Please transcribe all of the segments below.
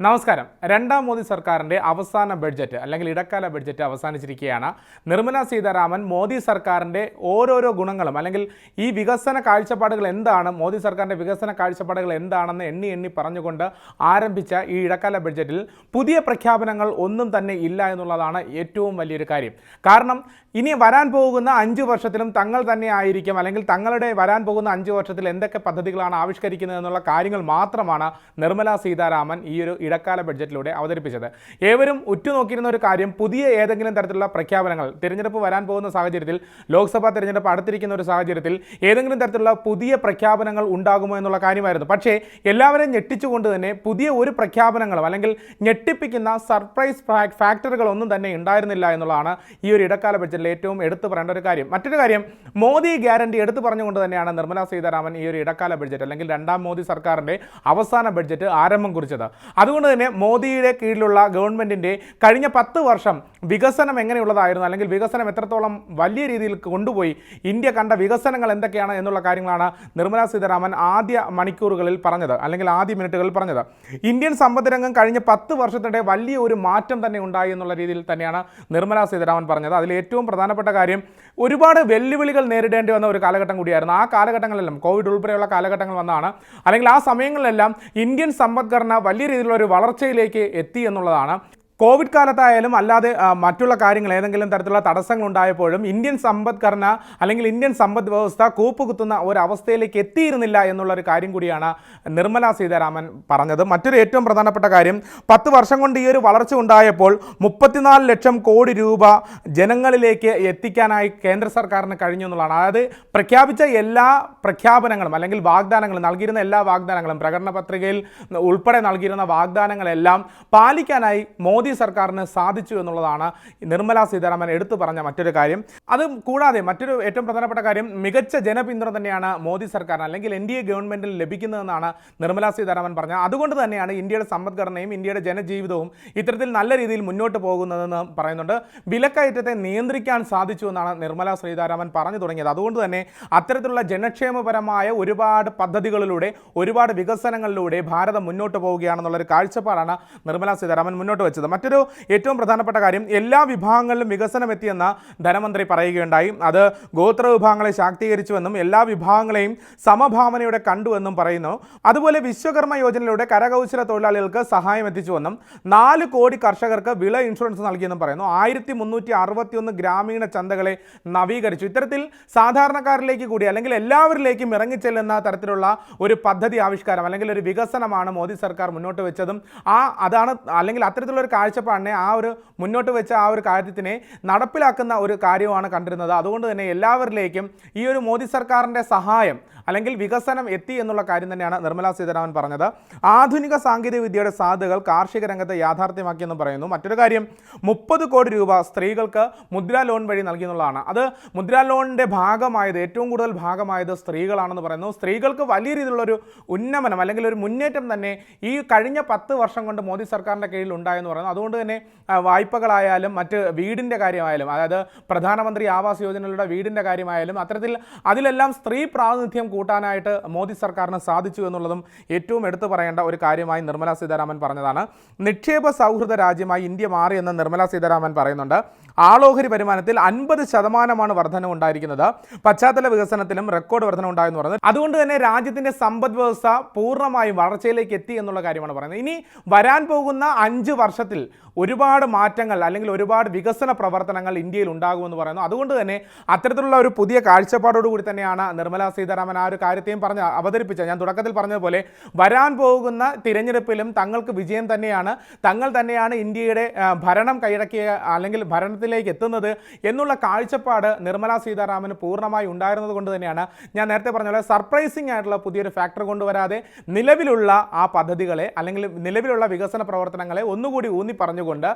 നമസ്കാരം. രണ്ടാം മോദി സർക്കാരിൻ്റെ അവസാന ബഡ്ജറ്റ് അല്ലെങ്കിൽ ഇടക്കാല ബഡ്ജറ്റ് അവസാനിച്ചിരിക്കുകയാണ്. നിർമ്മല സീതാരാമൻ മോദി സർക്കാരിൻ്റെ ഓരോരോ ഗുണങ്ങളും അല്ലെങ്കിൽ ഈ വികസന കാഴ്ചപ്പാടുകൾ എന്താണ്, മോദി സർക്കാരിൻ്റെ വികസന കാഴ്ചപ്പാടുകൾ എന്താണെന്ന് എണ്ണി എണ്ണി പറഞ്ഞുകൊണ്ട് ആരംഭിച്ച ഈ ഇടക്കാല ബഡ്ജറ്റിൽ പുതിയ പ്രഖ്യാപനങ്ങൾ ഒന്നും തന്നെ ഇല്ല എന്നുള്ളതാണ് ഏറ്റവും വലിയൊരു കാര്യം. കാരണം ഇനി വരാൻ പോകുന്ന 5 വർഷത്തിലും തങ്ങൾ തന്നെ ആയിരിക്കും അല്ലെങ്കിൽ തങ്ങളുടെ വരാൻ പോകുന്ന 5 വർഷത്തിൽ എന്തൊക്കെ പദ്ധതികളാണ് ആവിഷ്കരിക്കുന്നത് എന്നുള്ള കാര്യങ്ങൾ മാത്രമാണ് നിർമ്മല സീതാരാമൻ ഈ ഒരു ഇടക്കാല ബഡ്ജറ്റിലൂടെ അവതരിപ്പിച്ചത്. ഏവരും ഉറ്റുനോക്കിയിരുന്ന ഒരു കാര്യം, പുതിയ ഏതെങ്കിലും തരത്തിലുള്ള പ്രഖ്യാപനങ്ങൾ, തിരഞ്ഞെടുപ്പ് വരാൻ പോകുന്ന സാഹചര്യത്തിൽ, ലോക്സഭാ തിരഞ്ഞെടുപ്പ് അടുത്തിരിക്കുന്ന ഒരു സാഹചര്യത്തിൽ ഏതെങ്കിലും തരത്തിലുള്ള പുതിയ പ്രഖ്യാപനങ്ങൾ ഉണ്ടാകുമോ എന്നുള്ള കാര്യമായിരുന്നു. പക്ഷേ എല്ലാവരെയും ഞെട്ടിച്ചുകൊണ്ട് തന്നെ പുതിയ ഒരു പ്രഖ്യാപനങ്ങളും അല്ലെങ്കിൽ ഞെട്ടിപ്പിക്കുന്ന സർപ്രൈസ് ഫാക്ടറുകളൊന്നും തന്നെ ഉണ്ടായിരുന്നില്ല എന്നുള്ളതാണ് ഈ ഒരു ഇടക്കാല ബഡ്ജറ്റിൽ ഏറ്റവും എടുത്തു പറയേണ്ട ഒരു കാര്യം. മറ്റൊരു കാര്യം, മോദി ഗ്യാരണ്ടി എടുത്തു പറഞ്ഞുകൊണ്ട് തന്നെയാണ് നിർമ്മല സീതാരാമൻ ഈ ഒരു ഇടക്കാല ബഡ്ജറ്റ് അല്ലെങ്കിൽ രണ്ടാം മോദി സർക്കാരിൻ്റെ അവസാന ബഡ്ജറ്റ് ആരംഭം കുറിച്ചത്. അതുകൊണ്ട് തന്നെ മോദിയുടെ കീഴിലുള്ള ഗവൺമെൻറ്റിൻ്റെ കഴിഞ്ഞ 10 വർഷം വികസനം എങ്ങനെയുള്ളതായിരുന്നു അല്ലെങ്കിൽ വികസനം എത്രത്തോളം വലിയ രീതിയിൽ കൊണ്ടുപോയി, ഇന്ത്യ കണ്ട വികസനങ്ങൾ എന്തൊക്കെയാണ് എന്നുള്ള കാര്യങ്ങളാണ് നിർമ്മല സീതാരാമൻ ആദ്യ മണിക്കൂറുകളിൽ പറഞ്ഞത് അല്ലെങ്കിൽ ആദ്യ മിനിറ്റുകളിൽ പറഞ്ഞത്. ഇന്ത്യൻ സമ്പദ്രംഗം കഴിഞ്ഞ 10 വർഷത്തിനിടെ വലിയ ഒരു മാറ്റം തന്നെ ഉണ്ടായി എന്നുള്ള രീതിയിൽ തന്നെയാണ് നിർമ്മല സീതാരാമൻ പറഞ്ഞത്. അതിൽ ഏറ്റവും പ്രധാനപ്പെട്ട കാര്യം, ഒരുപാട് വെല്ലുവിളികൾ നേരിടേണ്ടി വന്ന ഒരു കാലഘട്ടം കൂടിയായിരുന്നു. ആ കാലഘട്ടങ്ങളിലെല്ലാം കോവിഡ് ഉൾപ്പെടെയുള്ള കാലഘട്ടങ്ങൾ വന്നതാണ്. അല്ലെങ്കിൽ ആ സമയങ്ങളിലെല്ലാം ഇന്ത്യൻ സമ്പദ്ഘടന വലിയ രീതിയിലുള്ള ഒരു വളർച്ചയിലേക്ക് എത്തി എന്നുള്ളതാണ്. കോവിഡ് കാലത്തായാലും അല്ലാതെ മറ്റുള്ള കാര്യങ്ങൾ ഏതെങ്കിലും തരത്തിലുള്ള തടസ്സങ്ങൾ ഉണ്ടായപ്പോഴും ഇന്ത്യൻ സമ്പദ്ഘടന അല്ലെങ്കിൽ ഇന്ത്യൻ സമ്പദ് വ്യവസ്ഥ കൂപ്പുകുത്തുന്ന ഒരവസ്ഥയിലേക്ക് എത്തിയിരുന്നില്ല എന്നുള്ളൊരു കാര്യം കൂടിയാണ് നിർമ്മല സീതാരാമൻ പറഞ്ഞത്. മറ്റൊരു ഏറ്റവും പ്രധാനപ്പെട്ട കാര്യം, 10 വർഷം കൊണ്ട് ഈ ഒരു വളർച്ച ഉണ്ടായപ്പോൾ 34 ലക്ഷം കോടി രൂപ ജനങ്ങളിലേക്ക് എത്തിക്കാനായി കേന്ദ്ര സർക്കാരിന് കഴിഞ്ഞു എന്നുള്ളതാണ്. അതായത് പ്രഖ്യാപിച്ച എല്ലാ പ്രഖ്യാപനങ്ങളും അല്ലെങ്കിൽ വാഗ്ദാനങ്ങളും, നൽകിയിരുന്ന എല്ലാ വാഗ്ദാനങ്ങളും, പ്രകടന പത്രികയിൽ ഉൾപ്പെടെ നൽകിയിരുന്ന വാഗ്ദാനങ്ങളെല്ലാം പാലിക്കാനായി മോദി സർക്കാരിന് സാധിച്ചു എന്നുള്ളതാണ് നിർമ്മല സീതാരാമൻ എടുത്തു പറഞ്ഞ മറ്റൊരു കാര്യം. അത് കൂടാതെ മറ്റൊരു ഏറ്റവും പ്രധാനപ്പെട്ട കാര്യം, മികച്ച ജനപിന്തുണ തന്നെയാണ് മോദി സർക്കാരിന് അല്ലെങ്കിൽ NDA ഗവൺമെന്റിൽ ലഭിക്കുന്നതെന്നാണ് നിർമ്മല സീതാരാമൻ പറഞ്ഞത്. അതുകൊണ്ട് തന്നെയാണ് ഇന്ത്യയുടെ സമ്പദ്ഘടനയും ഇന്ത്യയുടെ ജനജീവിതവും ഇത്തരത്തിൽ നല്ല രീതിയിൽ മുന്നോട്ട് പോകുന്നതെന്ന് പറയുന്നുണ്ട്. വിലക്കയറ്റത്തെ നിയന്ത്രിക്കാൻ സാധിച്ചു എന്നാണ് നിർമ്മല സീതാരാമൻ പറഞ്ഞു തുടങ്ങിയത്. അതുകൊണ്ട് തന്നെ അത്തരത്തിലുള്ള ജനക്ഷേമപരമായ ഒരുപാട് പദ്ധതികളിലൂടെ, ഒരുപാട് വികസനങ്ങളിലൂടെ ഭാരതം മുന്നോട്ട് പോവുകയാണെന്നുള്ളൊരു കാഴ്ചപ്പാടാണ് നിർമ്മല സീതാരാമൻ മുന്നോട്ട് വെച്ചത്. മറ്റൊരു ഏറ്റവും പ്രധാനപ്പെട്ട കാര്യം, എല്ലാ വിഭാഗങ്ങളിലും വികസനം എത്തിയെന്ന് ധനമന്ത്രി പറയുകയുണ്ടായി. അത് ഗോത്ര വിഭാഗങ്ങളെ ശാക്തീകരിച്ചുവെന്നും എല്ലാ വിഭാഗങ്ങളെയും സമഭാവനയോടെ കണ്ടുവെന്നും പറയുന്നു. അതുപോലെ വിശ്വകർമ്മ യോജനയിലൂടെ കരകൗശല തൊഴിലാളികൾക്ക് സഹായം എത്തിച്ചുവെന്നും 4 കോടി കർഷകർക്ക് വിള ഇൻഷുറൻസ് നൽകിയെന്നും പറയുന്നു. 1361 ഗ്രാമീണ ചന്തകളെ നവീകരിച്ചു. ഇത്തരത്തിൽ സാധാരണക്കാരിലേക്ക് കൂടി അല്ലെങ്കിൽ എല്ലാവരിലേക്കും ഇറങ്ങിച്ചെല്ലുന്ന തരത്തിലുള്ള ഒരു പദ്ധതി ആവിഷ്കാരം അല്ലെങ്കിൽ ഒരു വികസനമാണ് മോദി സർക്കാർ മുന്നോട്ട് വെച്ചതും. അതാണ് അല്ലെങ്കിൽ അത്തരത്തിലുള്ള കാഴ്ചപ്പാടിനെ ആ ഒരു മുന്നോട്ട് വെച്ച ആ ഒരു കാര്യത്തിനെ നടപ്പിലാക്കുന്ന ഒരു കാര്യമാണ് കണ്ടിരുന്നത്. അതുകൊണ്ട് തന്നെ എല്ലാവരിലേക്കും ഈ ഒരു മോദി സർക്കാരിൻ്റെ സഹായം അല്ലെങ്കിൽ വികസനം എത്തി എന്നുള്ള കാര്യം തന്നെയാണ് നിർമ്മല സീതാരാമൻ പറഞ്ഞത്. ആധുനിക സാങ്കേതിക വിദ്യയുടെ സാധ്യതകൾ കാർഷിക രംഗത്ത് യാഥാർത്ഥ്യമാക്കിയെന്ന് പറയുന്നു. മറ്റൊരു കാര്യം, 30 കോടി രൂപ സ്ത്രീകൾക്ക് മുദ്രാ ലോൺ വഴി നൽകിയെന്നുള്ളതാണ്. അത് മുദ്രാ ലോണിൻ്റെ ഭാഗമായത്, ഏറ്റവും കൂടുതൽ ഭാഗമായത് സ്ത്രീകളാണെന്ന് പറയുന്നു. സ്ത്രീകൾക്ക് വലിയ രീതിയിലുള്ളൊരു ഉന്നമനം അല്ലെങ്കിൽ ഒരു മുന്നേറ്റം തന്നെ ഈ കഴിഞ്ഞ 10 വർഷം കൊണ്ട് മോദി സർക്കാരിൻ്റെ കീഴിൽ ഉണ്ടായെന്ന് പറയുന്നു. അതുകൊണ്ട് തന്നെ വായ്പകളായാലും മറ്റ് വീടിൻ്റെ കാര്യമായാലും, അതായത് പ്രധാനമന്ത്രി ആവാസ് യോജനയുടെ വീടിൻ്റെ കാര്യമായാലും അത്തരത്തിൽ അതിലെല്ലാം സ്ത്രീ പ്രാതിനിധ്യം കൂട്ടാനായിട്ട് മോദി സർക്കാരിന് സാധിച്ചു എന്നുള്ളതും ഏറ്റവും എടുത്തു പറയേണ്ട ഒരു കാര്യമായി നിർമ്മല സീതാരാമൻ പറഞ്ഞതാണ്. നിക്ഷേപ സൗഹൃദ രാജ്യമായി ഇന്ത്യ മാറിയെന്ന് നിർമ്മല സീതാരാമൻ പറയുന്നുണ്ട്. ആളോഹരി വരുമാനത്തിൽ 50% വർധന ഉണ്ടായിരിക്കുന്നത്. പശ്ചാത്തല വികസനത്തിലും റെക്കോർഡ് വർധന ഉണ്ടായെന്ന് പറയുന്നത്. അതുകൊണ്ട് തന്നെ രാജ്യത്തിൻ്റെ സമ്പദ് വ്യവസ്ഥ പൂർണ്ണമായും വളർച്ചയിലേക്ക് എത്തി എന്നുള്ള കാര്യമാണ് പറയുന്നത്. ഇനി വരാൻ പോകുന്ന 5 വർഷത്തിൽ ഒരുപാട് മാറ്റങ്ങൾ അല്ലെങ്കിൽ ഒരുപാട് വികസന പ്രവർത്തനങ്ങൾ ഇന്ത്യയിൽ ഉണ്ടാകുമെന്ന് പറയുന്നു. അതുകൊണ്ട് തന്നെ അത്തരത്തിലുള്ള ഒരു പുതിയ കാഴ്ചപ്പാടോടുകൂടി തന്നെയാണ് നിർമ്മല സീതാരാമൻ ആ ഒരു കാര്യത്തെയും അവതരിപ്പിച്ചത്. ഞാൻ തുടക്കത്തിൽ പറഞ്ഞതുപോലെ വരാൻ പോകുന്ന തിരഞ്ഞെടുപ്പിലും തങ്ങൾക്ക് വിജയം തന്നെയാണ്, തങ്ങൾ തന്നെയാണ് ഇന്ത്യയുടെ ഭരണം കൈയടക്കിയ അല്ലെങ്കിൽ ഭരണത്തിലേക്ക് എത്തുന്നത് എന്നുള്ള കാഴ്ചപ്പാട് നിർമ്മല സീതാരാമന് പൂർണ്ണമായി ഉണ്ടായിരുന്നത് കൊണ്ട് തന്നെയാണ് ഞാൻ നേരത്തെ പറഞ്ഞ പോലെ സർപ്രൈസിംഗ് ആയിട്ടുള്ള പുതിയൊരു ഫാക്ടർ കൊണ്ടുവരാതെ നിലവിലുള്ള ആ പദ്ധതികളെ അല്ലെങ്കിൽ നിലവിലുള്ള വികസന പ്രവർത്തനങ്ങളെ ഒന്നുകൂടി ഊന്നി പറഞ്ഞുകൊണ്ട്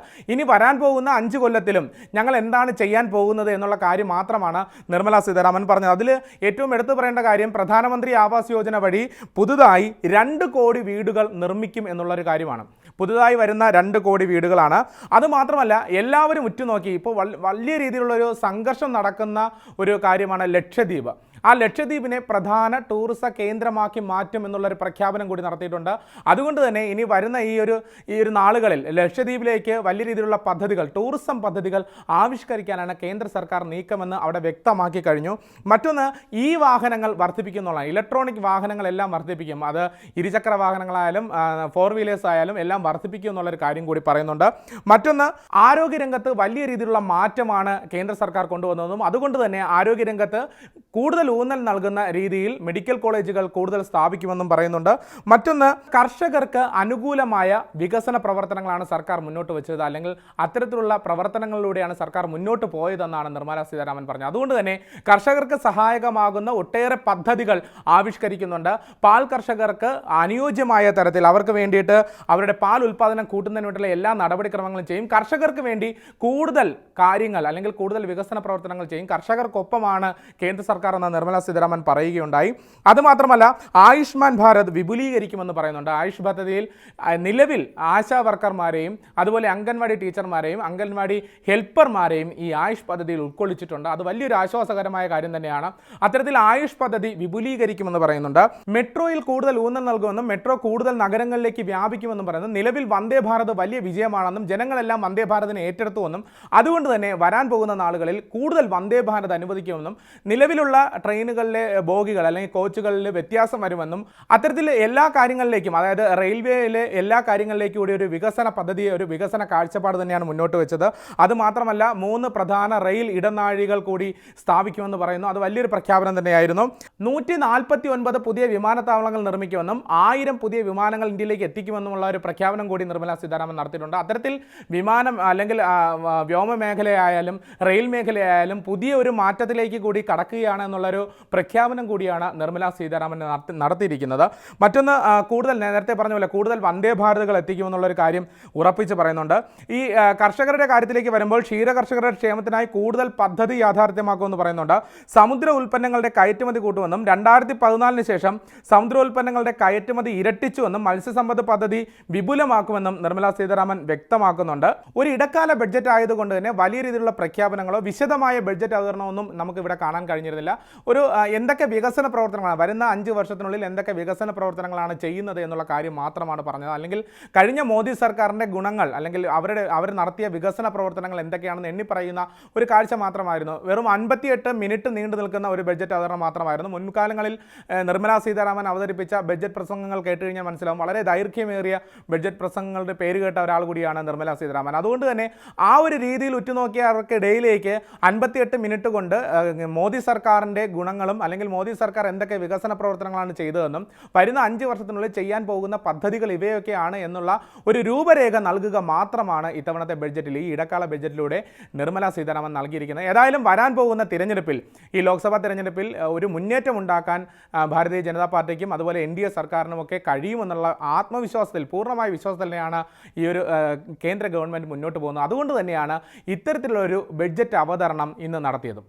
ഇനി വരാൻ പോകുന്ന 5 കൊല്ലത്തിലും ഞങ്ങൾ എന്താണ് ചെയ്യാൻ പോകുന്നത് എന്നുള്ള കാര്യം മാത്രമാണ് നിർമ്മല സീതാരാമൻ പറഞ്ഞത്. അതിൽ ഏറ്റവും എടുത്തു പറയേണ്ട കാര്യം, പ്രധാനമന്ത്രി ആവാസ് യോജന വഴി പുതുതായി 2 കോടി വീടുകൾ നിർമ്മിക്കും എന്നുള്ളൊരു കാര്യമാണ്. പുതുതായി വരുന്ന 2 കോടി വീടുകളാണ്. അതുമാത്രമല്ല, എല്ലാവരും ഉറ്റുനോക്കി ഇപ്പോൾ വലിയ രീതിയിലുള്ളൊരു സംഘർഷം നടക്കുന്ന ഒരു കാര്യമാണ് ലക്ഷദ്വീപ്. ആ ലക്ഷദ്വീപിനെ പ്രധാന ടൂറിസ കേന്ദ്രമാക്കി മാറ്റും എന്നുള്ളൊരു പ്രഖ്യാപനം കൂടി നടത്തിയിട്ടുണ്ട്. അതുകൊണ്ട് തന്നെ ഇനി വരുന്ന ഈ ഒരു നാളുകളിൽ ലക്ഷദ്വീപിലേക്ക് വലിയ രീതിയിലുള്ള പദ്ധതികൾ, ടൂറിസം പദ്ധതികൾ ആവിഷ്കരിക്കാനാണ് കേന്ദ്ര സർക്കാർ നീക്കമെന്ന് അവിടെ വ്യക്തമാക്കി കഴിഞ്ഞു. മറ്റൊന്ന്, ഈ വാഹനങ്ങൾ വർദ്ധിപ്പിക്കുന്നുള്ളതാണ്. ഇലക്ട്രോണിക് വാഹനങ്ങളെല്ലാം വർദ്ധിപ്പിക്കും. അത് ഇരുചക്ര വാഹനങ്ങളായാലും 4 വീലേഴ്സ് ആയാലും എല്ലാം വർദ്ധിപ്പിക്കും എന്നുള്ളൊരു കാര്യം കൂടി പറയുന്നുണ്ട്. മറ്റൊന്ന്, ആരോഗ്യരംഗത്ത് വലിയ രീതിയിലുള്ള മാറ്റമാണ് കേന്ദ്ര സർക്കാർ കൊണ്ടുവന്നതെന്നും അതുകൊണ്ട് തന്നെ ആരോഗ്യരംഗത്ത് കൂടുതൽ ഊന്നൽ നൽകുന്ന രീതിയിൽ മെഡിക്കൽ കോളേജുകൾ കൂടുതൽ സ്ഥാപിക്കുമെന്നും പറയുന്നുണ്ട്. മറ്റൊന്ന്, കർഷകർക്ക് അനുകൂലമായ വികസന പ്രവർത്തനങ്ങളാണ് സർക്കാർ മുന്നോട്ട് വെച്ചത്, അല്ലെങ്കിൽ അത്തരത്തിലുള്ള പ്രവർത്തനങ്ങളിലൂടെയാണ് സർക്കാർ മുന്നോട്ട് പോയതെന്നാണ് നിർമ്മലാ സീതാരാമൻ പറഞ്ഞത്. അതുകൊണ്ട് തന്നെ കർഷകർക്ക് സഹായകമാകുന്ന ഒട്ടേറെ പദ്ധതികൾ ആവിഷ്കരിക്കുന്നുണ്ട്. പാൽ കർഷകർക്ക് അനുയോജ്യമായ തരത്തിൽ അവർക്ക് വേണ്ടിയിട്ട് അവരുടെ പാൽ ഉൽപ്പാദനം കൂട്ടുന്നതിന് വേണ്ടിയുള്ള എല്ലാ നടപടിക്രമങ്ങളും ചെയ്യും. കർഷകർക്ക് വേണ്ടി കൂടുതൽ കാര്യങ്ങൾ അല്ലെങ്കിൽ കൂടുതൽ വികസന പ്രവർത്തനങ്ങൾ ചെയ്യും. കർഷകർക്കൊപ്പമാണ് കേന്ദ്ര സർക്കാർ എന്ന നിർമ്മലാ സീതാരാമൻ പറയുകയുണ്ടായി. അതുമാത്രമല്ല, ആയുഷ്മാൻ ഭാരത് വിപുലീകരിക്കുമെന്ന് പറയുന്നുണ്ട്. ആയുഷ് പദ്ധതിയിൽ നിലവിൽ ആശാ വർക്കർമാരെയും അതുപോലെ അംഗൻവാടി ടീച്ചർമാരെയും അംഗൻവാടി ഹെൽപ്പർമാരെയും ഈ ആയുഷ് പദ്ധതിയിൽ ഉൾക്കൊള്ളിച്ചിട്ടുണ്ട്. അത് വലിയൊരു ആശ്വാസകരമായ കാര്യം തന്നെയാണ്. അത്തരത്തിൽ ആയുഷ് പദ്ധതി വിപുലീകരിക്കുമെന്ന് പറയുന്നുണ്ട്. മെട്രോയിൽ കൂടുതൽ ഊന്നൽ നൽകുമെന്നും മെട്രോ കൂടുതൽ നഗരങ്ങളിലേക്ക് വ്യാപിക്കുമെന്നും പറയുന്നു. നിലവിൽ വന്ദേ ഭാരത് വലിയ വിജയമാണെന്നും ജനങ്ങളെല്ലാം വന്ദേ ഭാരതിനെ ഏറ്റെടുത്തുവെന്നും അതുകൊണ്ട് തന്നെ വരാൻ പോകുന്ന നാളുകളിൽ കൂടുതൽ വന്ദേ ഭാരത് അനുവദിക്കുമെന്നും നിലവിലുള്ള ട്രെയിനുകളിലെ ബോഗികൾ അല്ലെങ്കിൽ കോച്ചുകളിൽ വ്യത്യാസം വരുമെന്നും അത്തരത്തിൽ എല്ലാ കാര്യങ്ങളിലേക്കും, അതായത് റെയിൽവേയിലെ എല്ലാ കാര്യങ്ങളിലേക്കും കൂടി ഒരു വികസന പദ്ധതി, ഒരു വികസന കാഴ്ചപ്പാട് തന്നെയാണ് മുന്നോട്ട് വെച്ചത്. അതുമാത്രമല്ല 3 പ്രധാന റെയിൽ ഇടനാഴികൾ കൂടി സ്ഥാപിക്കുമെന്ന് പറയുന്നു. അത് വലിയൊരു പ്രഖ്യാപനം തന്നെയായിരുന്നു. 149 പുതിയ വിമാനത്താവളങ്ങൾ നിർമ്മിക്കുമെന്നും 1000 പുതിയ വിമാനങ്ങൾ ഇന്ത്യയിലേക്ക് എത്തിക്കുമെന്നുമുള്ള ഒരു പ്രഖ്യാപനം കൂടി നിർമ്മലാ സീതാരാമൻ നടത്തിയിട്ടുണ്ട്. അത്തരത്തിൽ വിമാനം അല്ലെങ്കിൽ വ്യോമ മേഖലയായാലും റെയിൽ മേഖലയായാലും പുതിയ ഒരു മാറ്റത്തിലേക്ക് കൂടി കടക്കുകയാണ് എന്നുള്ളൊരു പ്രഖ്യാപനം കൂടിയാണ് നിർമ്മലാ സീതാരാമൻ നടത്തിയിരിക്കുന്നത്. മറ്റൊന്ന്, കൂടുതൽ നേരത്തെ പറഞ്ഞ പോലെ കൂടുതൽ വന്ദേ ഭാരതുകൾ എത്തിക്കുമെന്നുള്ളൊരു കാര്യം ഉറപ്പിച്ച് പറയുന്നുണ്ട്. ഈ കർഷകരുടെ കാര്യത്തിലേക്ക് വരുമ്പോൾ ക്ഷീര കർഷകരുടെ ക്ഷേമത്തിനായി കൂടുതൽ പദ്ധതി യാഥാർത്ഥ്യമാക്കുമെന്ന് പറയുന്നുണ്ട്. സമുദ്ര ഉൽപ്പന്നങ്ങളുടെ കയറ്റുമതി കൂട്ടുമെന്നും 2014 ശേഷം സമുദ്രോൽപ്പന്നങ്ങളുടെ കയറ്റുമതി ഇരട്ടിച്ചുവെന്നും മത്സ്യസമ്പത്ത് പദ്ധതി വിപുലമാക്കുമെന്നും നിർമ്മലാ സീതാരാമൻ വ്യക്തമാക്കുന്നുണ്ട്. ഒരു ഇടക്കാല ബഡ്ജറ്റ് ആയതുകൊണ്ട് തന്നെ വലിയ രീതിയിലുള്ള പ്രഖ്യാപനങ്ങളോ വിശദമായ ബഡ്ജറ്റ് അവതരണമൊന്നും നമുക്ക് ഇവിടെ കാണാൻ കഴിഞ്ഞിരുന്നില്ല. ഒരു എന്തൊക്കെ വികസന പ്രവർത്തനങ്ങളാണ് വരുന്ന 5 വർഷത്തിനുള്ളിൽ എന്തൊക്കെ വികസന പ്രവർത്തനങ്ങളാണ് ചെയ്യുന്നത് എന്നുള്ള കാര്യം മാത്രമാണ് പറഞ്ഞത്. അല്ലെങ്കിൽ കഴിഞ്ഞ മോദി സർക്കാരിൻ്റെ ഗുണങ്ങൾ അല്ലെങ്കിൽ അവർ നടത്തിയ വികസന പ്രവർത്തനങ്ങൾ എന്തൊക്കെയാണെന്ന് എണ്ണി പറയുന്ന ഒരു കാഴ്ച മാത്രമായിരുന്നു. വെറും 58 മിനിറ്റ് നീണ്ടു നിൽക്കുന്ന ഒരു ബഡ്ജറ്റ് അവതരണം മാത്രമായിരുന്നു. മുൻകാലങ്ങളിൽ നിർമ്മലാ സീതാരാമൻ അവതരിപ്പിച്ച ബഡ്ജറ്റ് പ്രസംഗങ്ങൾ കേട്ട് കഴിഞ്ഞാൽ മനസ്സിലാവും, വളരെ ദൈർഘ്യമേറിയ ബഡ്ജറ്റ് പ്രസംഗങ്ങളുടെ പേര് കേട്ട ഒരാൾ കൂടിയാണ് നിർമ്മലാ സീതാരാമൻ. അതുകൊണ്ട് തന്നെ ആ ഒരു രീതിയിൽ ഉറ്റുനോക്കിയവർക്കിടയിലേക്ക് 58 മിനിറ്റ് കൊണ്ട് മോദി സർക്കാരിൻ്റെ ഗുണങ്ങളും അല്ലെങ്കിൽ മോദി സർക്കാർ എന്തൊക്കെ വികസന പ്രവർത്തനങ്ങളാണ് ചെയ്തതെന്നും വരുന്ന 5 വർഷത്തിനുള്ളിൽ ചെയ്യാൻ പോകുന്ന പദ്ധതികൾ ഇവയൊക്കെയാണ് എന്നുള്ള ഒരു രൂപരേഖ നൽകുക മാത്രമാണ് ഇത്തവണത്തെ ബഡ്ജറ്റിൽ, ഈ ഇടക്കാല ബഡ്ജറ്റിലൂടെ നിർമ്മലാ സീതാരാമൻ നൽകിയിരിക്കുന്നത്. ഏതായാലും വരാൻ പോകുന്ന തിരഞ്ഞെടുപ്പിൽ, ഈ ലോക്സഭാ തിരഞ്ഞെടുപ്പിൽ ഒരു മുന്നേറ്റം ഉണ്ടാക്കാൻ ഭാരതീയ ജനതാ പാർട്ടിക്കും അതുപോലെ NDA സർക്കാരിനുമൊക്കെ കഴിയുമെന്നുള്ള ആത്മവിശ്വാസത്തിൽ, പൂർണ്ണമായ വിശ്വാസത്തിൽ തന്നെയാണ് ഈ ഒരു കേന്ദ്ര ഗവൺമെൻറ് മുന്നോട്ട് പോകുന്നത്. അതുകൊണ്ട് തന്നെയാണ് ഇത്തരത്തിലുള്ളൊരു ബഡ്ജറ്റ് അവതരണം ഇന്ന് നടത്തിയത്.